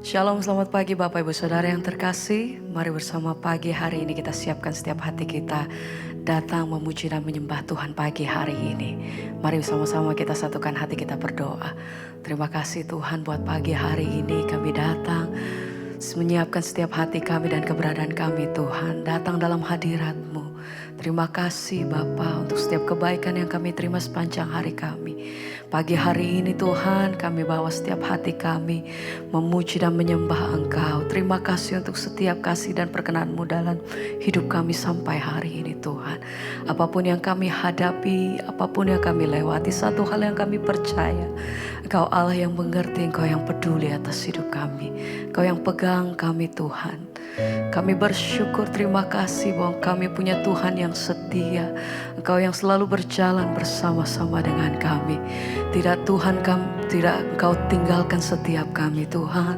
Shalom, selamat pagi Bapak Ibu Saudara yang terkasih. Mari bersama pagi hari ini kita siapkan setiap hati kita datang memuji dan menyembah Tuhan pagi hari ini. Mari sama-sama kita satukan hati kita berdoa. Terima kasih Tuhan buat pagi hari ini kami datang menyiapkan setiap hati kami dan keberadaan kami Tuhan. Datang dalam hadirat-Mu. Terima kasih Bapa untuk setiap kebaikan yang kami terima sepanjang hari kami. Pagi hari ini Tuhan kami bawa setiap hati kami memuji dan menyembah Engkau. Terima kasih untuk setiap kasih dan perkenan-Mu dalam hidup kami sampai hari ini Tuhan. Apapun yang kami hadapi, apapun yang kami lewati, satu hal yang kami percaya. Engkau Allah yang mengerti, Engkau yang peduli atas hidup kami. Engkau yang pegang kami Tuhan. Kami bersyukur, terima kasih bahwa kami punya Tuhan yang setia. Engkau yang selalu berjalan bersama-sama dengan kami. Tidak Tuhan, tidak Engkau tinggalkan setiap kami Tuhan.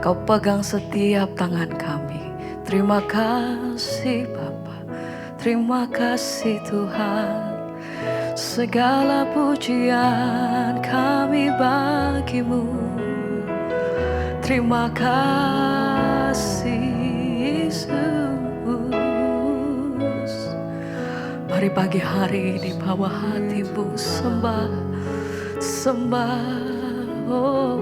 Engkau pegang setiap tangan kami. Terima kasih Bapa, terima kasih Tuhan. Segala pujian kami bagimu. Terima kasih Yesus. Mari pagi hari ini bawa hatimu sembah, oh.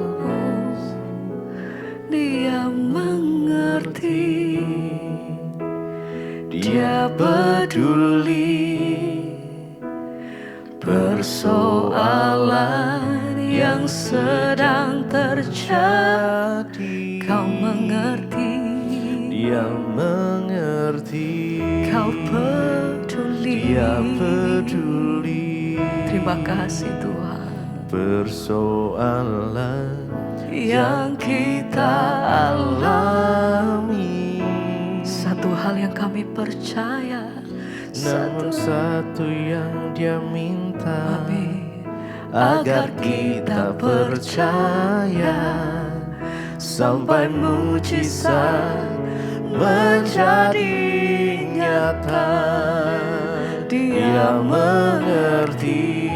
Dia mengerti, Dia peduli persoalan yang sedang terjadi. Kau mengerti, Dia mengerti, Kau peduli, Dia peduli. Terima kasih Tuhan. Persoalan Yang kita alami, satu hal yang kami percaya, namun satu yang Dia minta, Amin, agar kita percaya sampai mujizat menjadi nyata. Dia mengerti,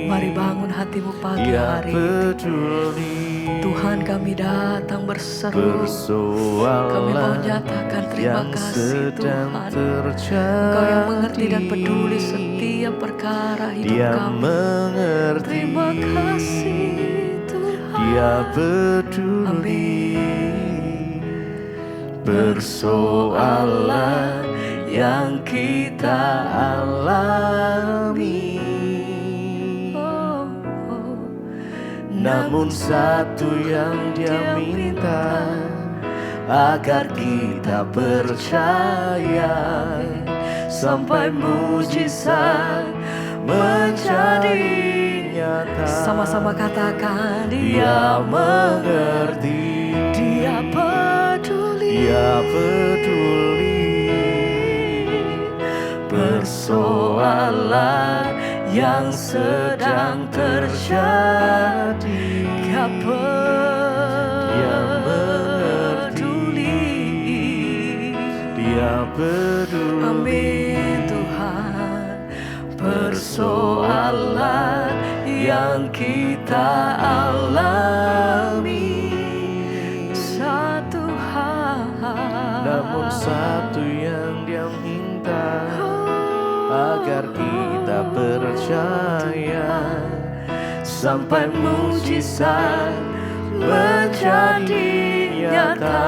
mari bangun hatimu pagi Dia hari. peduli. Tuhan kami datang berseru, kami mau nyatakan terima yang kasih sedang Tuhan. terjadi. Engkau yang mengerti dan peduli setiap perkara hidup Dia kami. mengerti, Terima kasih Tuhan. Dia peduli. Amin. Persoalan yang kita alami, Oh, namun satu yang Dia minta, agar kita percaya sampai mujizat menjadi nyata. Sama-sama katakan, Dia mengerti, Dia peduli, Dia peduli. Persoalan yang sedang terjadi, Dia peduli, Dia peduli. Amin Tuhan. Persoalan yang kita alami, satu hal, Namun satu yang Dia minta, agar kita percaya sampai mujizat menjadi nyata.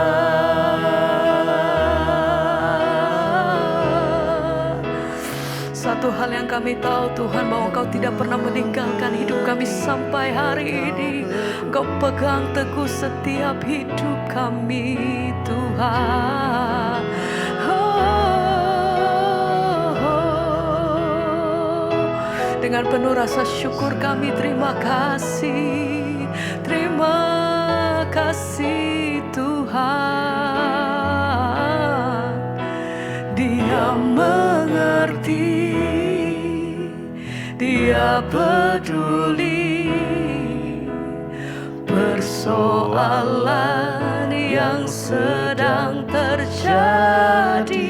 Satu hal yang kami tahu Tuhan, bahwa Engkau tidak pernah meninggalkan hidup kami sampai hari ini. Engkau pegang teguh setiap hidup kami Tuhan. Dengan penuh rasa syukur kami terima kasih. Terima kasih Tuhan. Dia mengerti, Dia peduli persoalan yang sedang terjadi.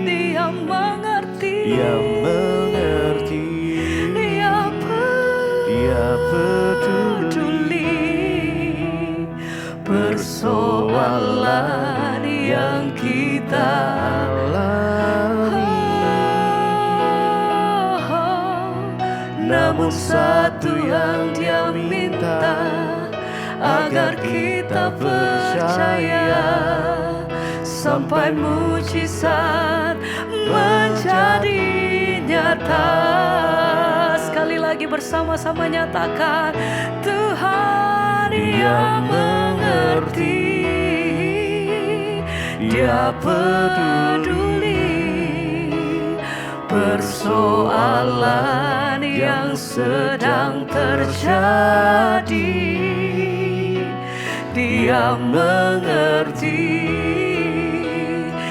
Dia mengerti, Dia mengerti, Dia Dia peduli. peduli persoalan persoalan yang kita alami, namun satu yang Dia minta, agar kita percaya sampai mujizat menjadi nyata. Sekali lagi bersama-sama nyatakan, Tuhan yang mengerti, Dia peduli persoalan yang sedang terjadi. Dia mengerti,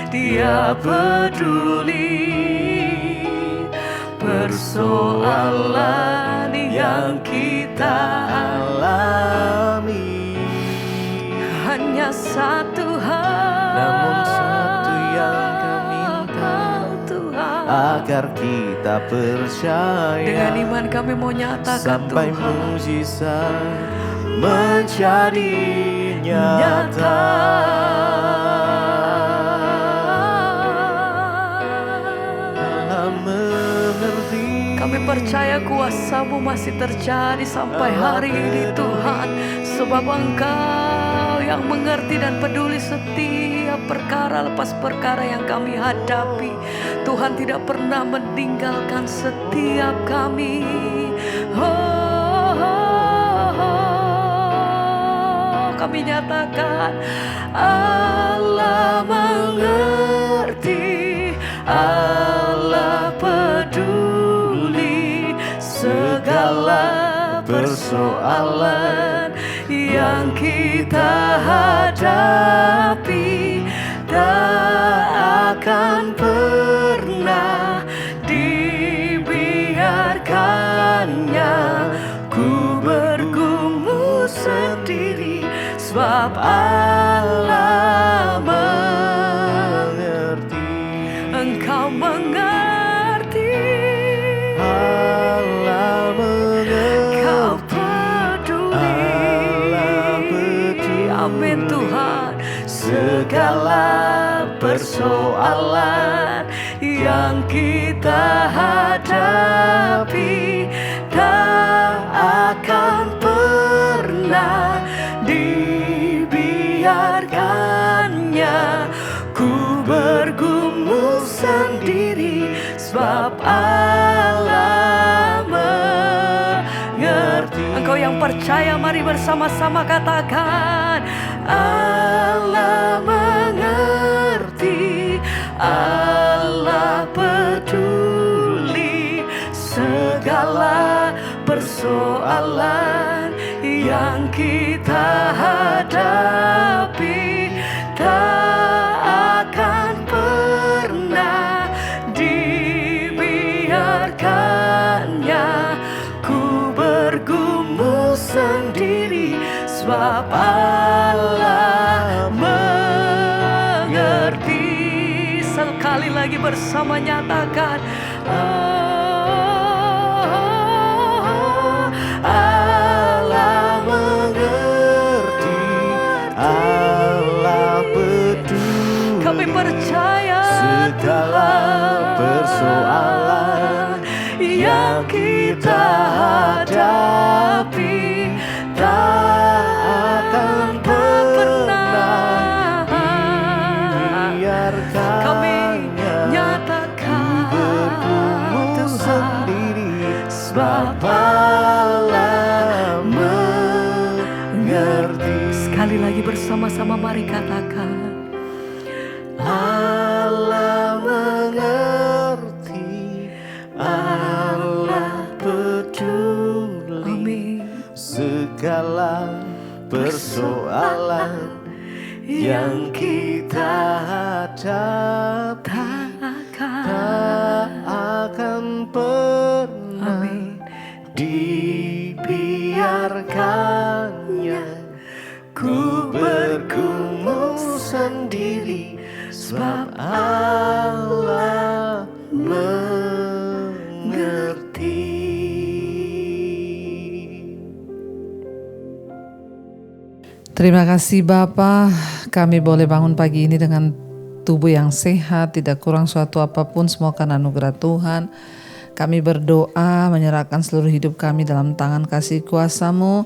Dia peduli persoalan yang kita alami. hanya satu hal, Namun satu yang kami minta, Tuhan. agar kita percaya Dengan iman kami mau nyatakan, sampai Tuhan, mujizat menjadi nyata. Allah mengerti, kami percaya kuasa-Mu masih terjadi sampai hari ini, Tuhan. Sebab Engkau yang mengerti dan peduli setiap perkara lepas perkara yang kami hadapi. Tuhan tidak pernah meninggalkan setiap kami. Kami nyatakan, Allah mengerti, Allah peduli segala persoalan yang kita hadapi. Tak akan pernah dibiarkannya ku bergumul sendiri, sebab Allah mengerti, Engkau mengerti, Allah mengerti, Kau peduli. Allah peduli. Amin Tuhan. Segala persoalan yang kita hadapi tak akan pernah dibiarkannya ku bergumul sendiri, sebab Allah mengerti. Engkau yang percaya, mari bersama-sama katakan, Allah mengerti, Allah peduli segala persoalan yang kita hadapi. Tak akan pernah dibiarkannya ku bergumul sendiri, sebab Allah mengerti. Sekali lagi bersama nyatakan, Allah mengerti, Allah peduli. Kami percaya segala persoalan yang kita hadapi tak akan pernah dibiarkannya. Kami nyatakan, bergumul Tuhan, sendiri, sebab Allah mengerti. sekali lagi bersama-sama mari katakan, Allah mengerti, Allah peduli. amin. Segala persoalan yang kita hadapi tak akan pernah Amin. dibiarkannya ku bergumul sendiri, sebab Allah mengerti. Terima kasih Bapa, Kami boleh bangun pagi ini dengan tubuh yang sehat, tidak kurang suatu apapun, semua karena anugerah Tuhan. Kami berdoa menyerahkan seluruh hidup kami dalam tangan kasih kuasa-Mu.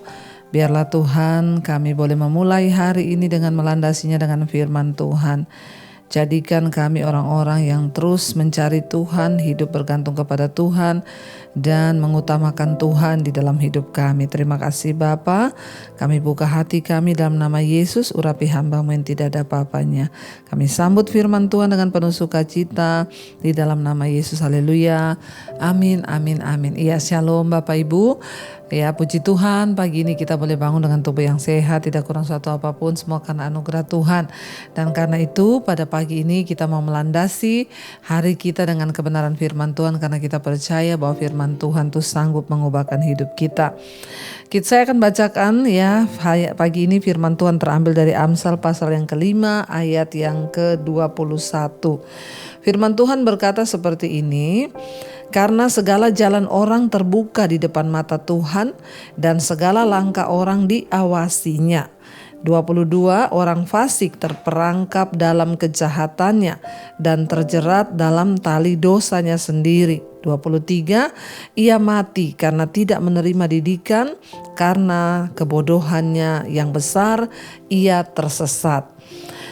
Biarlah Tuhan kami boleh memulai hari ini dengan melandasinya dengan firman Tuhan. Jadikan kami orang-orang yang terus mencari Tuhan, hidup bergantung kepada Tuhan, dan mengutamakan Tuhan di dalam hidup kami. Terima kasih Bapa. Kami buka hati kami dalam nama Yesus, urapi hamba-Mu yang tidak ada apa-apanya. Kami sambut firman Tuhan dengan penuh sukacita di dalam nama Yesus. Haleluya. Amin, amin, amin. Iya, shalom Bapak Ibu. Ya, puji Tuhan, pagi ini kita boleh bangun dengan tubuh yang sehat, tidak kurang suatu apapun, semua karena anugerah Tuhan. Dan karena itu pada pagi ini kita mau melandasi hari kita dengan kebenaran firman Tuhan, karena kita percaya bahwa firman Tuhan itu sanggup mengubahkan hidup kita. Saya akan bacakan ya pagi ini firman Tuhan terambil dari Amsal pasal yang ke-5 ayat yang ke-21. Firman Tuhan berkata seperti ini. Karena segala jalan orang terbuka di depan mata Tuhan dan segala langkah orang diawasinya. 22 Orang fasik terperangkap dalam kejahatannya dan terjerat dalam tali dosanya sendiri. 23 Ia mati karena tidak menerima didikan, karena kebodohannya yang besar ia tersesat.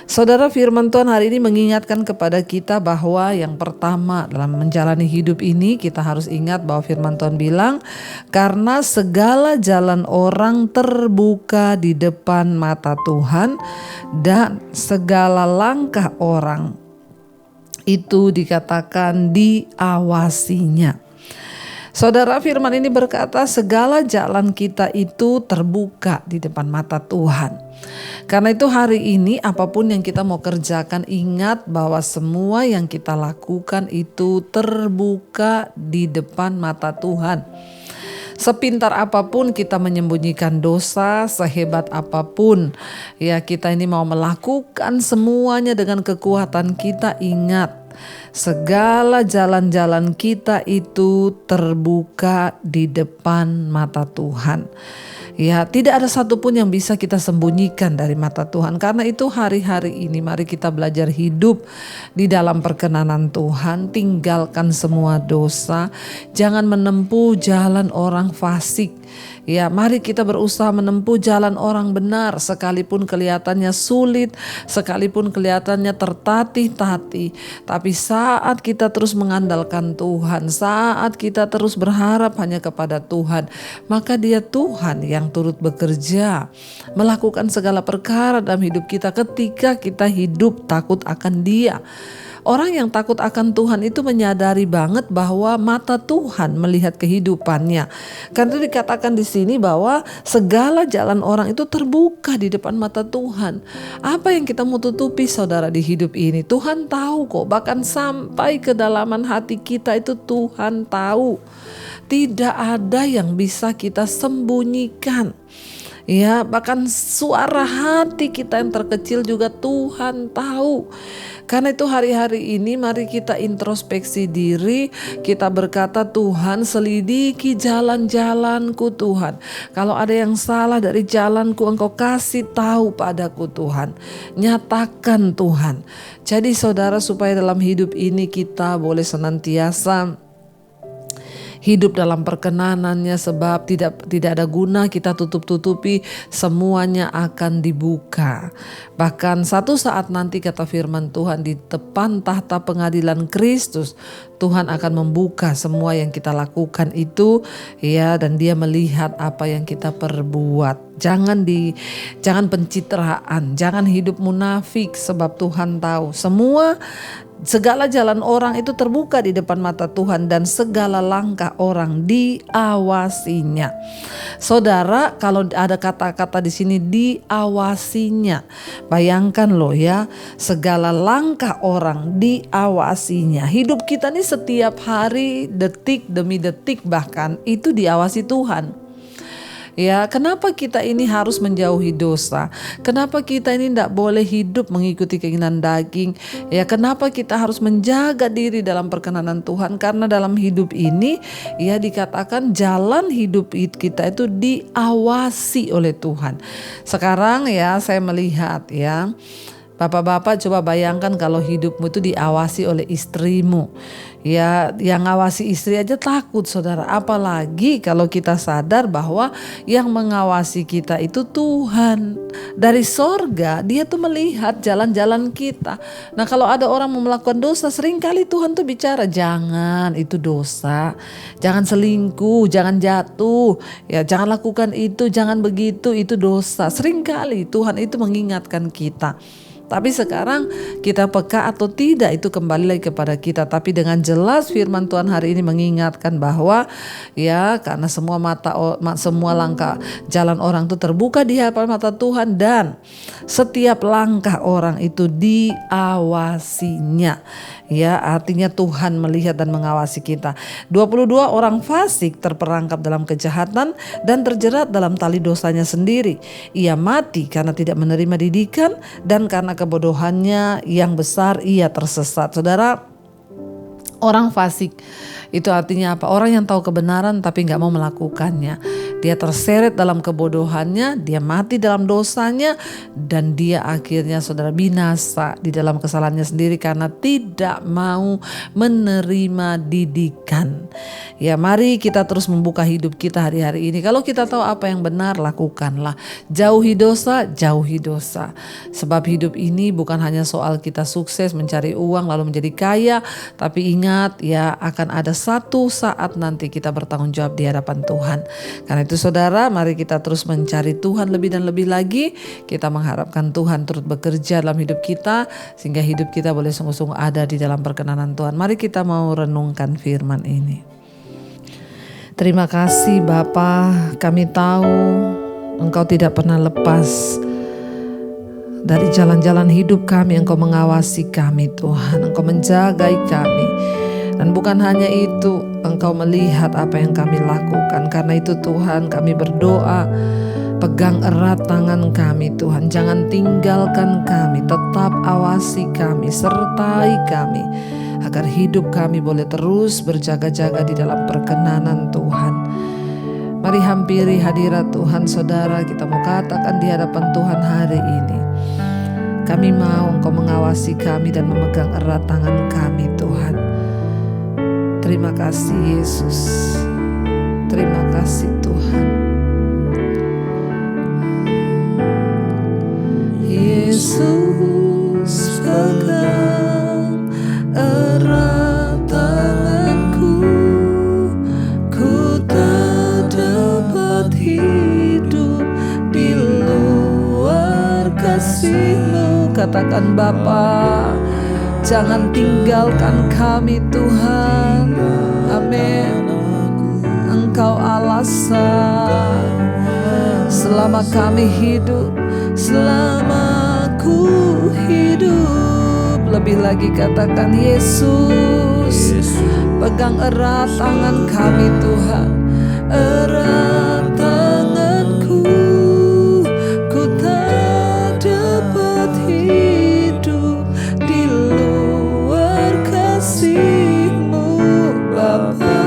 Saudara, firman Tuhan hari ini mengingatkan kepada kita bahwa yang pertama dalam menjalani hidup ini kita harus ingat bahwa firman Tuhan bilang, karena segala jalan orang terbuka di depan mata Tuhan dan segala langkah orang itu dikatakan diawasinya. Saudara, firman ini berkata segala jalan kita itu terbuka di depan mata Tuhan. Karena itu hari ini apapun yang kita mau kerjakan, ingat bahwa semua yang kita lakukan itu terbuka di depan mata Tuhan. Sepintar apapun kita menyembunyikan dosa, sehebat apapun ya kita ini mau melakukan semuanya dengan kekuatan kita, ingat segala jalan-jalan kita itu terbuka di depan mata Tuhan. Ya, tidak ada satupun yang bisa kita sembunyikan dari mata Tuhan. Karena itu hari-hari ini mari kita belajar hidup di dalam perkenanan Tuhan. Tinggalkan semua dosa. Jangan menempuh jalan orang fasik. Ya, mari kita berusaha menempuh jalan orang benar, sekalipun kelihatannya sulit, sekalipun kelihatannya tertatih-tatih. Tapi saat kita terus mengandalkan Tuhan, saat kita terus berharap hanya kepada Tuhan, maka Dia Tuhan yang turut bekerja, melakukan segala perkara dalam hidup kita ketika kita hidup takut akan Dia. Orang yang takut akan Tuhan itu menyadari banget bahwa mata Tuhan melihat kehidupannya. Karena itu dikatakan di sini bahwa segala jalan orang itu terbuka di depan mata Tuhan. Apa yang kita mau tutupi saudara di hidup ini? Tuhan tahu kok, bahkan sampai kedalaman hati kita itu Tuhan tahu. Tidak ada yang bisa kita sembunyikan. Ya, bahkan suara hati kita yang terkecil juga Tuhan tahu. Karena itu hari-hari ini mari kita introspeksi diri, kita berkata Tuhan selidiki jalan-jalanku Tuhan. Kalau ada yang salah dari jalanku Engkau kasih tahu padaku Tuhan. Nyatakan Tuhan. Jadi saudara, supaya dalam hidup ini kita boleh senantiasa hidup dalam perkenanannya, sebab tidak ada guna kita tutup-tutupi, semuanya akan dibuka. Bahkan satu saat nanti kata firman Tuhan di depan tahta pengadilan Kristus, Tuhan akan membuka semua yang kita lakukan itu ya, dan Dia melihat apa yang kita perbuat. Jangan pencitraan, jangan hidup munafik, sebab Tuhan tahu segala jalan orang itu terbuka di depan mata Tuhan dan segala langkah orang diawasinya. Saudara, kalau ada kata-kata di sini diawasinya, bayangkan loh ya, segala langkah orang diawasinya. Hidup kita nih setiap hari, detik demi detik bahkan itu diawasi Tuhan. Ya, kenapa kita ini harus menjauhi dosa? Kenapa kita ini tidak boleh hidup mengikuti keinginan daging? Ya, kenapa kita harus menjaga diri dalam perkenanan Tuhan? Karena dalam hidup ini ya dikatakan jalan hidup kita itu diawasi oleh Tuhan. Sekarang ya saya melihat ya, Bapak-bapak coba bayangkan kalau hidupmu itu diawasi oleh istrimu. Ya, yang ngawasi istri aja takut saudara. Apalagi kalau kita sadar bahwa yang mengawasi kita itu Tuhan. Dari sorga dia tuh melihat jalan-jalan kita. Nah, kalau ada orang mau melakukan dosa, seringkali Tuhan tuh bicara, jangan, itu dosa. Jangan selingkuh, jangan jatuh. Ya, jangan lakukan itu, jangan begitu, itu dosa. Seringkali Tuhan itu mengingatkan kita. Tapi sekarang kita peka atau tidak itu kembali lagi kepada kita. Tapi dengan jelas firman Tuhan hari ini mengingatkan bahwa ya karena semua langkah jalan orang itu terbuka di hadapan mata Tuhan, dan setiap langkah orang itu diawasinya. Ya, artinya Tuhan melihat dan mengawasi kita. 22 orang fasik terperangkap dalam kejahatan dan terjerat dalam tali dosanya sendiri. Ia mati karena tidak menerima didikan, dan karena kebodohannya yang besar ia tersesat. Saudara, orang fasik itu artinya apa? Orang yang tahu kebenaran tapi gak mau melakukannya. Dia terseret dalam kebodohannya, dia mati dalam dosanya, dan dia akhirnya saudara binasa di dalam kesalahannya sendiri karena tidak mau menerima didikan. Ya, mari kita terus membuka hidup kita hari-hari ini. Kalau kita tahu apa yang benar, lakukanlah. Jauhi dosa, jauhi dosa. Sebab hidup ini bukan hanya soal kita sukses mencari uang lalu menjadi kaya, tapi ingat ya akan ada satu saat nanti kita bertanggung jawab di hadapan Tuhan. Karena itu saudara, mari kita terus mencari Tuhan lebih dan lebih lagi. Kita mengharapkan Tuhan turut bekerja dalam hidup kita sehingga hidup kita boleh sungguh-sungguh ada di dalam perkenanan Tuhan. Mari kita mau renungkan firman ini. Terima kasih Bapa, kami tahu Engkau tidak pernah lepas dari jalan-jalan hidup kami. Engkau mengawasi kami Tuhan, Engkau menjagai kami. Dan bukan hanya itu, Engkau melihat apa yang kami lakukan. Karena itu Tuhan, kami berdoa, pegang erat tangan kami Tuhan. Jangan tinggalkan kami, tetap awasi kami, sertai kami. Agar hidup kami boleh terus berjaga-jaga di dalam perkenanan Tuhan. Mari hampiri hadirat Tuhan saudara, kita mau katakan di hadapan Tuhan hari ini. Kami mau Engkau mengawasi kami dan memegang erat tangan kami Tuhan. Terima kasih Yesus. Terima kasih Tuhan. Yesus pegang erat tanganku. Ku tak dapat hidup di luar kasih-Mu. Katakan Bapa, jangan tinggalkan kami Tuhan. Amin. Engkau alasan selama kami hidup, selama ku hidup. Lebih lagi katakan Yesus, pegang erat tangan kami Tuhan. Erat tanganku, ku tak dapat hidup di luar kasih-Mu Bapa.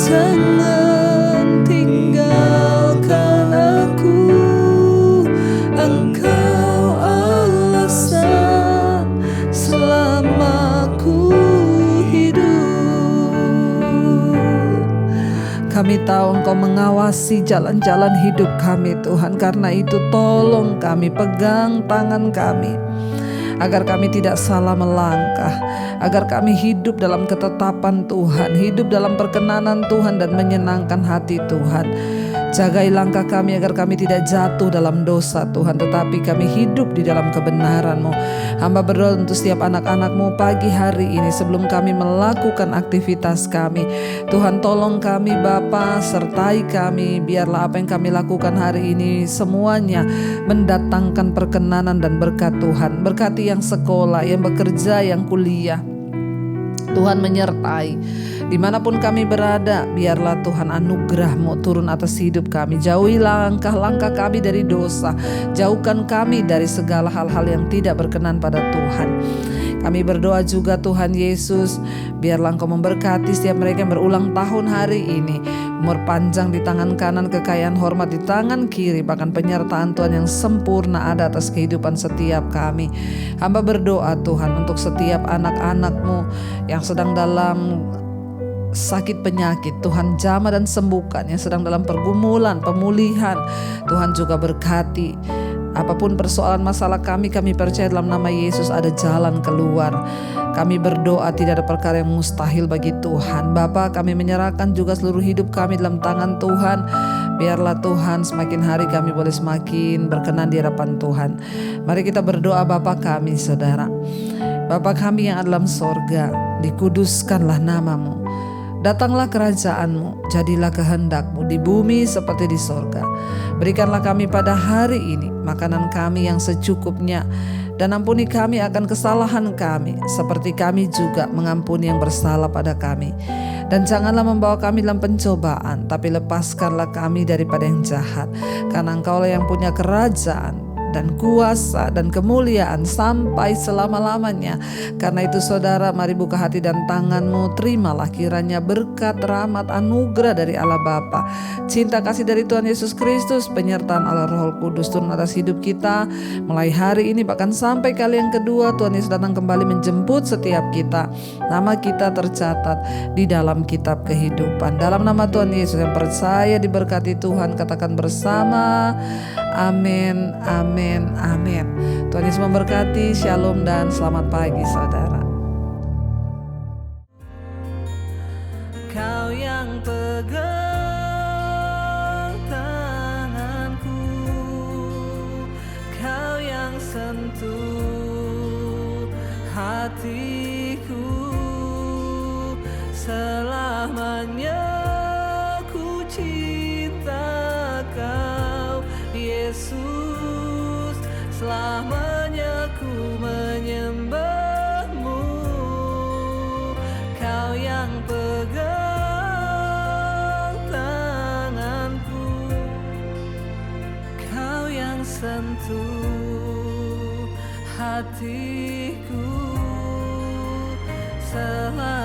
Jangan tinggalkan aku, Engkau alasan selama ku hidup. Kami tahu Engkau mengawasi jalan-jalan hidup kami Tuhan. Karena itu tolong kami, pegang tangan kami, agar kami tidak salah melangkah, agar kami hidup dalam ketetapan Tuhan, hidup dalam perkenanan Tuhan dan menyenangkan hati Tuhan. Jagai langkah kami agar kami tidak jatuh dalam dosa Tuhan, tetapi kami hidup di dalam kebenaran-Mu. Hamba berdoa untuk setiap anak-anak-Mu pagi hari ini sebelum kami melakukan aktivitas kami. Tuhan tolong kami Bapa, sertai kami. Biarlah apa yang kami lakukan hari ini semuanya mendatangkan perkenanan dan berkat Tuhan. Berkati yang sekolah, yang bekerja, yang kuliah. Tuhan menyertai. Dimanapun kami berada, biarlah Tuhan anugerah-Mu turun atas hidup kami. Jauhi langkah-langkah kami dari dosa. Jauhkan kami dari segala hal-hal yang tidak berkenan pada Tuhan. Kami berdoa juga Tuhan Yesus, biarlah Engkau memberkati setiap mereka yang berulang tahun hari ini. Umur panjang di tangan kanan, kekayaan hormat di tangan kiri, bahkan penyertaan Tuhan yang sempurna ada atas kehidupan setiap kami. Hamba berdoa Tuhan untuk setiap anak-anak-Mu yang sedang dalam sakit penyakit, Tuhan jamah dan sembuhkan. Yang sedang dalam pergumulan, pemulihan, Tuhan juga berkati. Apapun persoalan masalah kami percaya dalam nama Yesus ada jalan keluar. Kami berdoa tidak ada perkara yang mustahil bagi Tuhan. Bapa, kami menyerahkan juga seluruh hidup kami dalam tangan Tuhan. Biarlah Tuhan semakin hari kami boleh semakin berkenan di hadapan Tuhan. Mari kita berdoa Bapa kami saudara. Bapa kami yang ada dalam sorga, dikuduskanlah nama-Mu. Datanglah kerajaan-Mu, jadilah kehendak-Mu di bumi seperti di sorga. Berikanlah kami pada hari ini makanan kami yang secukupnya, dan ampuni kami akan kesalahan kami, seperti kami juga mengampuni yang bersalah pada kami. Dan janganlah membawa kami dalam pencobaan, tapi lepaskanlah kami daripada yang jahat. Karena Engkaulah yang punya kerajaan dan kuasa dan kemuliaan sampai selama-lamanya. Karena itu saudara, mari buka hati dan tanganmu, terimalah kiranya berkat, rahmat, anugerah dari Allah Bapa, cinta kasih dari Tuhan Yesus Kristus, penyertaan Allah Roh Kudus turun atas hidup kita mulai hari ini bahkan sampai kali yang kedua Tuhan Yesus datang kembali menjemput setiap kita. Nama kita tercatat di dalam kitab kehidupan. Dalam nama Tuhan Yesus yang percaya diberkati Tuhan, katakan bersama, amin, amin, amin. Tuhan Yesus memberkati. Shalom dan selamat pagi saudara. Kau yang pegang tanganku, Kau yang sentuh hatiku, selamanya ku cinta Kau Yesus, selamanya ku menyembah-Mu. Kau yang pegang tanganku, Kau yang sentuh hatiku, selamanya